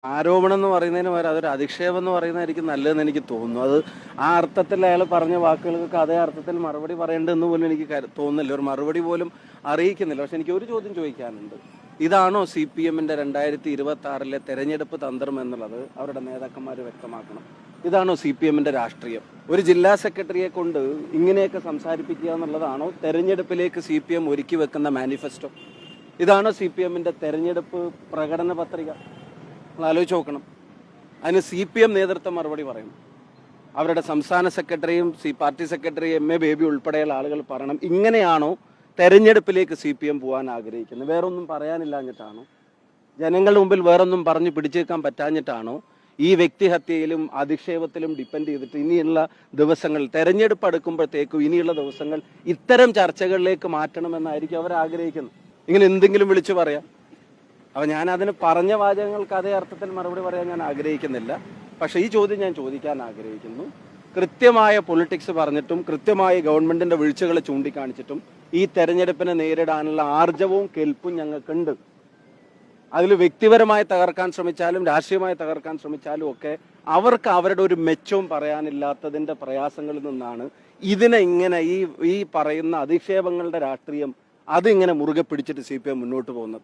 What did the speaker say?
ആരോപണം എന്ന് പറയുന്നതിന് പകരം അതൊരു അധിക്ഷേപം എന്ന് പറയുന്നതായിരിക്കും നല്ലതെന്ന് എനിക്ക് തോന്നുന്നു. അത് ആ അർത്ഥത്തിൽ അയാൾ പറഞ്ഞ വാക്കുകൾക്ക് അതേ അർത്ഥത്തിൽ മറുപടി പറയേണ്ടതെന്ന് പോലും എനിക്ക് തോന്നുന്നില്ല. ഒരു മറുപടി പോലും അറിയിക്കുന്നില്ല. പക്ഷെ എനിക്ക് ഒരു ചോദ്യം ചോദിക്കാനുണ്ട്. ഇതാണോ CPM-ന്റെ 2026-ലെ തെരഞ്ഞെടുപ്പ് തന്ത്രം എന്നുള്ളത് അവരുടെ നേതാക്കന്മാർ വ്യക്തമാക്കണം. ഇതാണോ CPM-ന്റെ രാഷ്ട്രീയം? ഒരു ജില്ലാ സെക്രട്ടറിയെ കൊണ്ട് ഇങ്ങനെയൊക്കെ സംസാരിപ്പിക്കുക എന്നുള്ളതാണോ തെരഞ്ഞെടുപ്പിലേക്ക് CPM ഒരുക്കി വെക്കുന്ന മാനിഫെസ്റ്റോ? ഇതാണോ CPM-ന്റെ തെരഞ്ഞെടുപ്പ് പ്രകടന പത്രിക? ആലോചിച്ച് നോക്കണം. അതിന് CPM നേതൃത്വം മറുപടി പറയണം. അവരുടെ സംസ്ഥാന സെക്രട്ടറിയും പാർട്ടി സെക്രട്ടറി MA ബേബി ഉൾപ്പെടെയുള്ള ആളുകൾ പറയണം, ഇങ്ങനെയാണോ തെരഞ്ഞെടുപ്പിലേക്ക് CPM പോകാൻ ആഗ്രഹിക്കുന്നത്? വേറൊന്നും പറയാനില്ലാഞ്ഞിട്ടാണോ? ജനങ്ങളുടെ മുമ്പിൽ വേറൊന്നും പറഞ്ഞു പിടിച്ചേക്കാൻ പറ്റാഞ്ഞിട്ടാണോ ഈ വ്യക്തിഹത്യയിലും അധിക്ഷേപത്തിലും ഡിപ്പെൻഡ് ചെയ്തിട്ട് ഇനിയുള്ള ദിവസങ്ങൾ, തെരഞ്ഞെടുപ്പ് അടുക്കുമ്പോഴത്തേക്കും ഇനിയുള്ള ദിവസങ്ങൾ ഇത്തരം ചർച്ചകളിലേക്ക് മാറ്റണമെന്നായിരിക്കും അവർ ആഗ്രഹിക്കുന്നത്? ഇങ്ങനെ എന്തെങ്കിലും വിളിച്ചു പറയാം. അപ്പോൾ ഞാൻ അതിന് പറഞ്ഞ വാചകങ്ങൾക്ക് അതേ അർത്ഥത്തിൽ മറുപടി പറയാൻ ഞാൻ ആഗ്രഹിക്കുന്നില്ല. പക്ഷേ ഈ ചോദ്യം ഞാൻ ചോദിക്കാൻ ആഗ്രഹിക്കുന്നു. കൃത്യമായ പൊളിറ്റിക്സ് പറഞ്ഞിട്ടും കൃത്യമായ ഗവൺമെന്റിന്റെ വീഴ്ചകൾ ചൂണ്ടിക്കാണിച്ചിട്ടും ഈ തെരഞ്ഞെടുപ്പിനെ നേരിടാനുള്ള ആർജവവും കെൽപ്പും ഞങ്ങൾക്കുണ്ട്. അതിൽ വ്യക്തിപരമായി തകർക്കാൻ ശ്രമിച്ചാലും രാഷ്ട്രീയമായി തകർക്കാൻ ശ്രമിച്ചാലും ഒക്കെ അവർക്ക് അവരുടെ ഒരു മെച്ചവും പറയാനില്ലാത്തതിന്റെ പ്രയാസങ്ങളിൽ നിന്നാണ് ഇതിനെ ഇങ്ങനെ ഈ പറയുന്ന അധിക്ഷേപങ്ങളുടെ രാഷ്ട്രീയം അതിങ്ങനെ മുറുകെ പിടിച്ചിട്ട് CPM മുന്നോട്ട് പോകുന്നത്.